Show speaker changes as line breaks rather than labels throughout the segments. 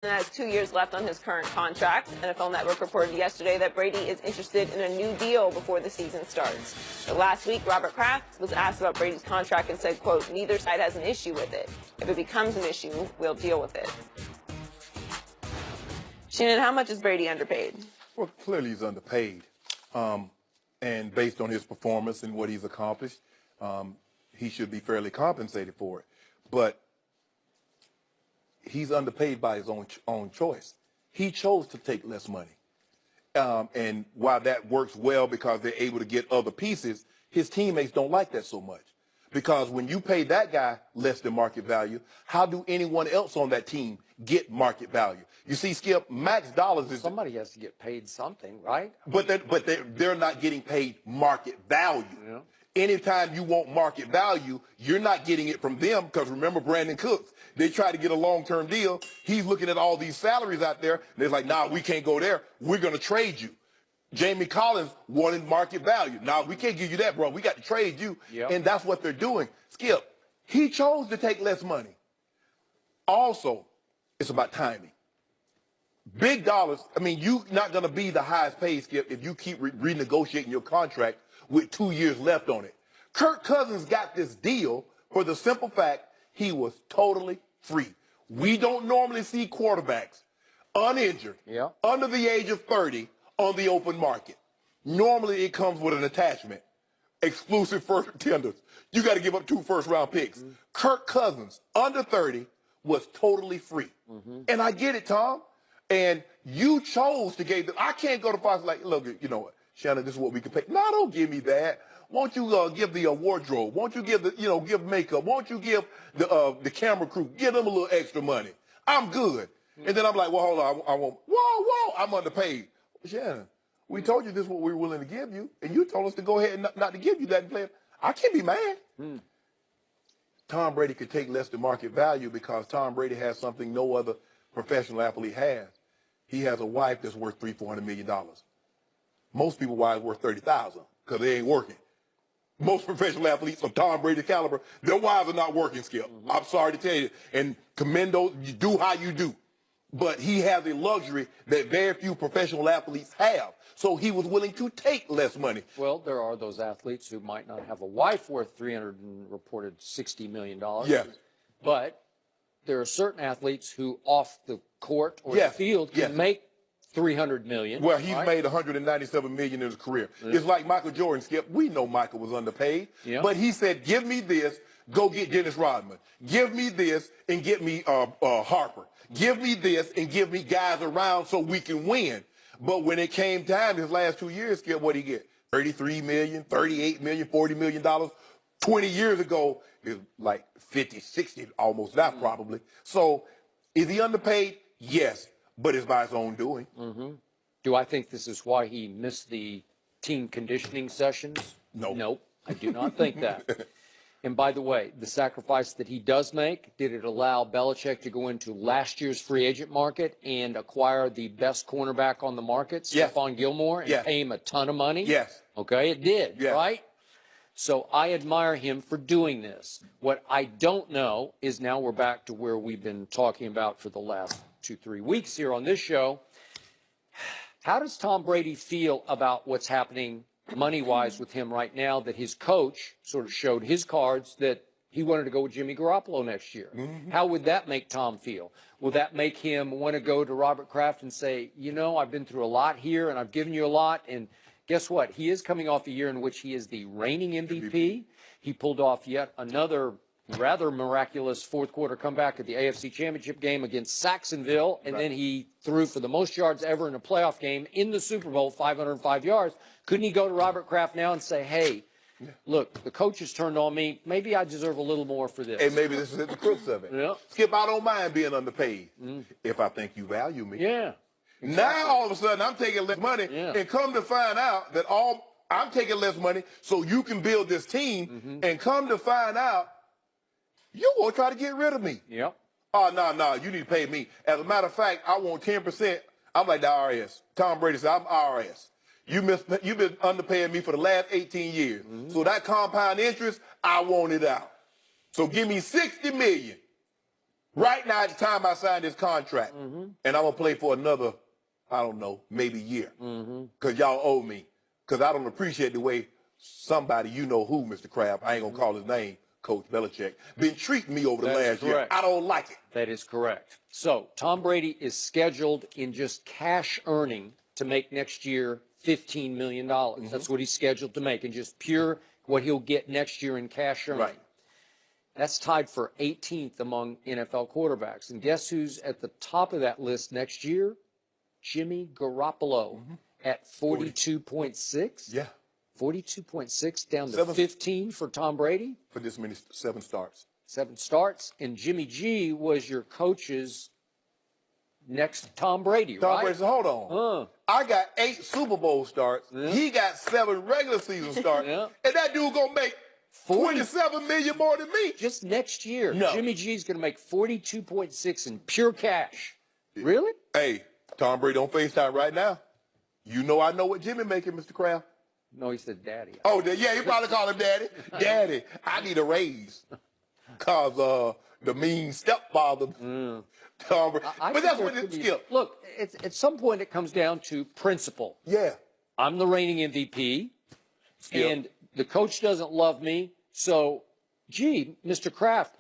Has 2 years left on his current contract. NFL Network reported yesterday that Brady is interested in a new deal before the season starts. But last week, Robert Kraft was asked about Brady's contract and said, quote, "Neither side has an issue with it. If it becomes an issue, we'll deal with it." Shannon, how much is Brady underpaid?
Well, clearly he's underpaid. And based on his performance and what he's accomplished, he should be fairly compensated for it. But he's underpaid by his own choice. He chose to take less money. And while that works well because they're able to get other pieces, his teammates don't like that so much. Because when you pay that guy less than market value, how do anyone else on that team get market value? You see, Skip, max dollars is...
Somebody has to get paid something, right?
But they're not getting paid market value. Yeah. Anytime you want market value, you're not getting it from them because remember Brandon Cooks. They try to get a long-term deal. He's looking at all these salaries out there. And they're like, nah, we can't go there. We're going to trade you. Jamie Collins wanted market value. Nah, we can't give you that, bro. We got to trade you. Yep. And that's what they're doing. Skip, he chose to take less money. Also, it's about timing. Big dollars, I mean, you're not going to be the highest paid, Skip, if you keep renegotiating your contract with 2 years left on it. Kirk Cousins got this deal for the simple fact he was totally free. We don't normally see quarterbacks uninjured, under the age of 30 on the open market. Normally it comes with an attachment, exclusive first tenders. You got to give up 2 first-round picks. Mm-hmm. Kirk Cousins, under 30, was totally free. Mm-hmm. And I get it, Tom. And you chose to give them. I can't go to Fox like, look, you know what, Shannon, this is what we can pay. No, don't give me that. Won't you give the wardrobe? Won't you give the, give makeup? Won't you give the camera crew? Give them a little extra money. I'm good. Mm-hmm. And then I'm like, well, hold on, I won't. Whoa, I'm underpaid. Shannon, we told you this is what we were willing to give you, and you told us to go ahead and not to give you that and play it. I can't be mad. Mm. Tom Brady could take less than market value because Tom Brady has something no other professional athlete has. He has a wife that's worth $300-400 million. Most people's wives worth $30,000 because they ain't working. Most professional athletes of Tom Brady's caliber, their wives are not working, Skip. Mm-hmm. I'm sorry to tell you. And commend those, you do how you do. But he has a luxury that very few professional athletes have. So he was willing to take less money.
Well, there are those athletes who might not have a wife worth $360 million.
Yes.
But there are certain athletes who off the court or the field can make $300 million.
Well, he's made $197 million in his career. Yeah. It's like Michael Jordan, Skip. We know Michael was underpaid, but he said, give me this, go get Dennis Rodman. Give me this and get me Harper. Give me this and give me guys around so we can win. But when it came time, his last 2 years, Skip, what'd he get? $33 million, $38 million, $40 million. 20 years ago, it was like 50, 60, almost that probably. So is he underpaid? Yes, but it's by his own doing.
Mm-hmm. Do I think this is why he missed the team conditioning sessions?
No.
Nope, I do not think that. And by the way, the sacrifice that he does make, did it allow Belichick to go into last year's free agent market and acquire the best cornerback on the market, Stephon Gilmore, and pay him a ton of money?
Yes.
Okay, it did, right? So I admire him for doing this. What I don't know is now we're back to where we've been talking about for the last 2-3 weeks here on this show. How does Tom Brady feel about what's happening money-wise with him right now, that his coach sort of showed his cards that he wanted to go with Jimmy Garoppolo next year? Mm-hmm. How would that make Tom feel? Will that make him want to go to Robert Kraft and say, you know, I've been through a lot here and I've given you a lot, and guess what? He is coming off a year in which he is the reigning MVP. He pulled off yet another rather miraculous fourth-quarter comeback at the AFC Championship game against Saxonville, and then he threw for the most yards ever in a playoff game in the Super Bowl, 505 yards. Couldn't he go to Robert Kraft now and say, hey, look, the coach has turned on me. Maybe I deserve a little more for this.
And maybe this is the crux of it. Skip, I don't mind being underpaid if I think you value me.
Yeah.
Exactly. Now, all of a sudden, I'm taking less money, and come to find out that I'm taking less money so you can build this team, and come to find out, you want to try to get rid of me.
Yep.
Oh, no, you need to pay me. As a matter of fact, I want 10%. I'm like the IRS. Tom Brady said, I'm IRS. You've been underpaying me for the last 18 years. So that compound interest, I want it out. So give me $60 million. Right now, it's time I signed this contract, and I'm going to play for another, I don't know, maybe year, because y'all owe me, because I don't appreciate the way somebody, you know who, Mr. Kraft, I ain't going to call his name, Coach Belichick, been treating me over the last year. I don't like it.
That is correct. So Tom Brady is scheduled in just cash earning to make next year $15 million. That's what he's scheduled to make, and just pure what he'll get next year in cash earning.
Right.
That's tied for 18th among NFL quarterbacks. And guess who's at the top of that list next year? Jimmy Garoppolo at 42.6.
Yeah.
42.6 down to 15 for Tom Brady.
For this many, 7 starts.
7 starts. And Jimmy G was your coach's next to Tom Brady, right?
Tom Brady said, hold on. I got 8 Super Bowl starts. He got 7 regular season starts. And that dude going to make 27 million more than me.
Just next year,
No.
Jimmy G's going to make 42.6 in pure cash. Really?
Hey, Tom Brady on FaceTime right now. You know I know what Jimmy making, Mr. Kraft.
No, he said daddy.
Oh, yeah, he probably called him daddy. Daddy, I need a raise. Because the mean stepfather, Tom Brady. But that's what it Skip.
Look, at some point it comes down to principle.
Yeah.
I'm the reigning MVP, and the coach doesn't love me, so, gee, Mr. Kraft,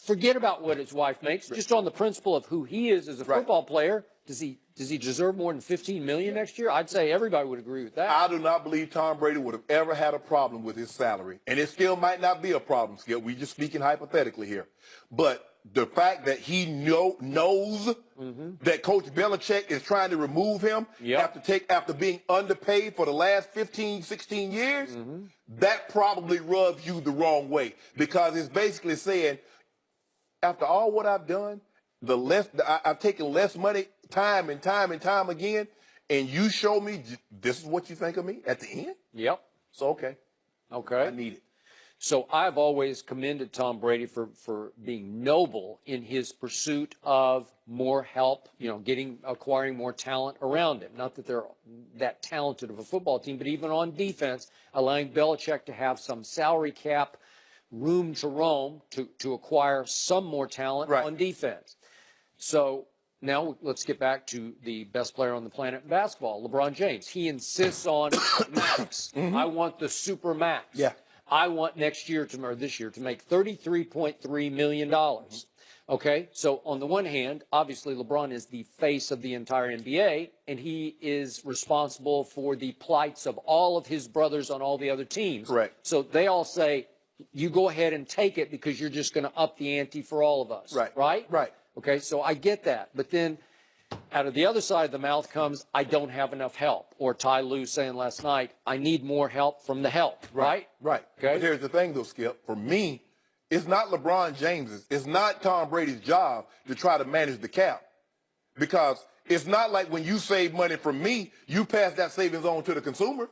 forget about what his wife makes. Just on the principle of who he is as a football player, does he deserve more than $15 million next year? I'd say everybody would agree with that.
I do not believe Tom Brady would have ever had a problem with his salary, and it still might not be a problem, Skip. We're just speaking hypothetically here, but the fact that he knows that Coach Belichick is trying to remove him after being underpaid for the last 15, 16 years, that probably rubs you the wrong way, because it's basically saying, after all what I've done, I've taken less money time and time and time again, and you show me this is what you think of me at the end?
Yep.
So, okay.
Okay.
I need it.
So I've always commended Tom Brady for being noble in his pursuit of more help, acquiring more talent around him. Not that they're that talented of a football team, but even on defense, allowing Belichick to have some salary cap room to roam to acquire some more talent on defense. So now let's get back to the best player on the planet in basketball, LeBron James. He insists on max. I want the super max.
Yeah.
I want this year to make $33.3 million. Okay, so on the one hand, obviously LeBron is the face of the entire NBA, and he is responsible for the plights of all of his brothers on all the other teams.
Correct.
So they all say, you go ahead and take it because you're just going to up the ante for all of us.
Right.
Right?
Right.
Okay, so I get that. But then out of the other side of the mouth comes, I don't have enough help. Or Ty Lue saying last night, I need more help from the help. Right?
Right.
Okay.
But here's the thing, though, Skip. For me, it's not LeBron James's. It's not Tom Brady's job to try to manage the cap. Because it's not like when you save money from me, you pass that savings on to the consumer.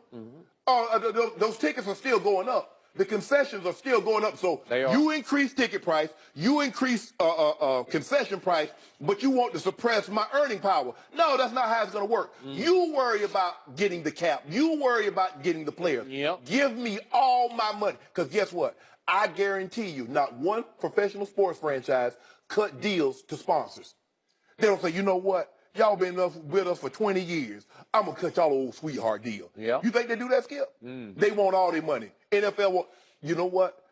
Those tickets are still going up. The concessions are still going up. So you increase ticket price, you increase concession price, but you want to suppress my earning power. No, that's not how it's going to work. You worry about getting the cap. You worry about getting the players. Give me all my money. Because guess what? I guarantee you, not one professional sports franchise cut deals to sponsors. They don't say, you know what? Y'all been with us for 20 years. I'm going to cut y'all an old sweetheart deal. You think they do that, Skip? They want all their money. NFL want, you know what?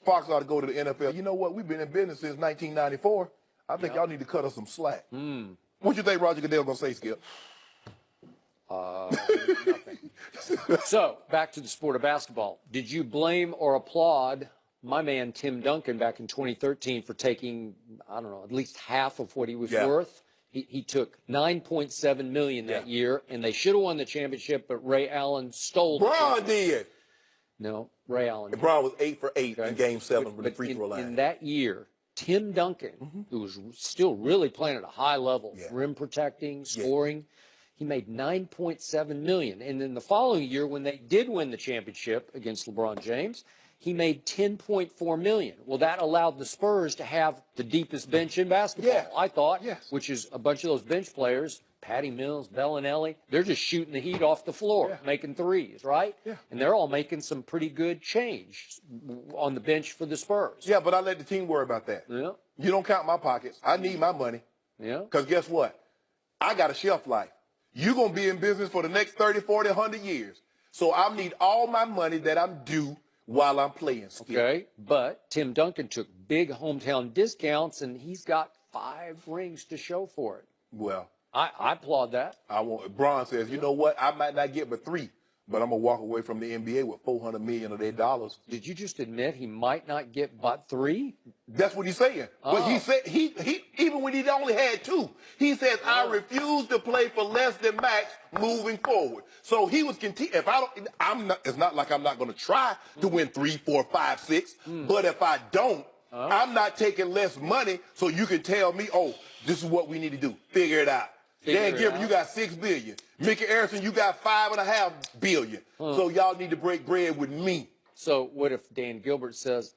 Fox ought to go to the NFL. You know what? We've been in business since 1994. I think y'all need to cut us some slack. What you think Roger Goodell's going to say, Skip?
Nothing. So, back to the sport of basketball. Did you blame or applaud my man Tim Duncan back in 2013 for taking, I don't know, at least half of what he was worth? He took $9.7 million that year, and they should have won the championship, but Ray Allen stole
Bron did.
No, Ray Allen.
Bron was 8 for 8 in Game 7 with the free throw line.
In that year, Tim Duncan, who was still really playing at a high level, rim protecting, scoring, he made $9.7 million. And then the following year, when they did win the championship against LeBron James, he made $10.4 million. Well, that allowed the Spurs to have the deepest bench in basketball,
Yeah.
I thought,
Yes.
which is a bunch of those bench players, Patty Mills, Bellinelli, they're just shooting the heat off the floor, making threes, right?
Yeah.
And they're all making some pretty good change on the bench for the Spurs.
Yeah, but I let the team worry about that.
Yeah.
You don't count my pockets. I need my money.
Yeah.
Because guess what? I got a shelf life. You're going to be in business for the next 30, 40, 100 years. So I need all my money that I'm due while I'm playing. Skip.
Okay, but Tim Duncan took big hometown discounts, and he's got 5 rings to show for it.
Well,
I applaud that.
Bron says, you know what? I might not get but 3, but I'm going to walk away from the NBA with $400 million of their dollars.
Did you just admit he might not get but 3?
That's what he's saying. But he said he even when he only had 2, he says I refuse to play for less than max moving forward. So he was if I don't, I'm not. It's not like I'm not going to try to win 3, 4, 5, 6. But if I don't, I'm not taking less money. So you can tell me, oh, this is what we need to do. Figure it out. Dan Gilbert, you got $6 billion. Mickey Arison, you got $5.5 billion. So y'all need to break bread with me.
So what if Dan Gilbert says,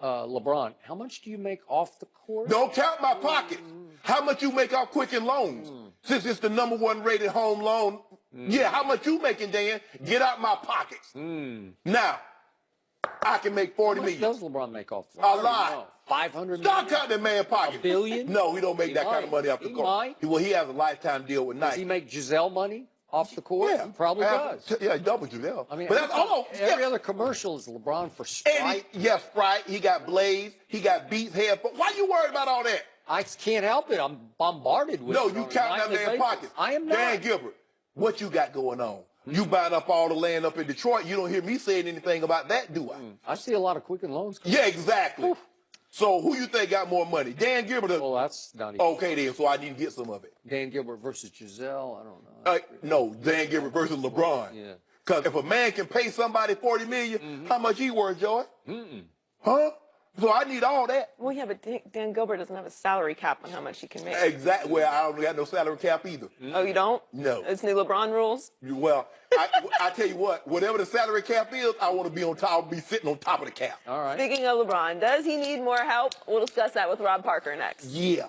LeBron, how much do you make off the court?
Don't count my pockets. How much you make off Quicken Loans? Since it's the #1 rated home loan. Yeah, how much you making, Dan? Get out my pockets. Now, I can make $40 million.
Does LeBron make off the
A lot.
500 million?
Stop counting that man pockets.
$1 billion?
No, he don't make that kind of money off the court. Well, he has a lifetime deal with Nike.
Does he make Giselle money off the court?
Yeah,
He probably does.
Yeah, double Giselle.
I mean,
but that's all.
Every other commercial is LeBron for Sprite.
Yes, Sprite. He got Blaze. He got Beats headphones. Why you worried about all that?
I can't help it. I'm bombarded with it.
No, you count that man pockets.
I am not.
Dan Gilbert, what you got going on? You buying up all the land up in Detroit. You don't hear me saying anything about that, do I?
I see a lot of Quicken Loans.
Yeah, exactly. So who you think got more money? Dan Gilbert?
Well, that's not even.
Okay, then. So I need to get some of it.
Dan Gilbert versus Giselle. I don't know.
No, Dan Gilbert versus LeBron.
Yeah.
Because if a man can pay somebody $40 million, how much he worth, Joy? Huh? So I need all that.
Well, yeah, but Dan Gilbert doesn't have a salary cap on how much he can make.
Exactly. Well, I don't got no salary cap either.
Oh, you don't?
No.
It's new LeBron rules?
Well, I tell you what, whatever the salary cap is, I want to be on top. I'll be sitting on top of the cap.
All right.
Speaking of LeBron, does he need more help? We'll discuss that with Rob Parker next.
Yeah.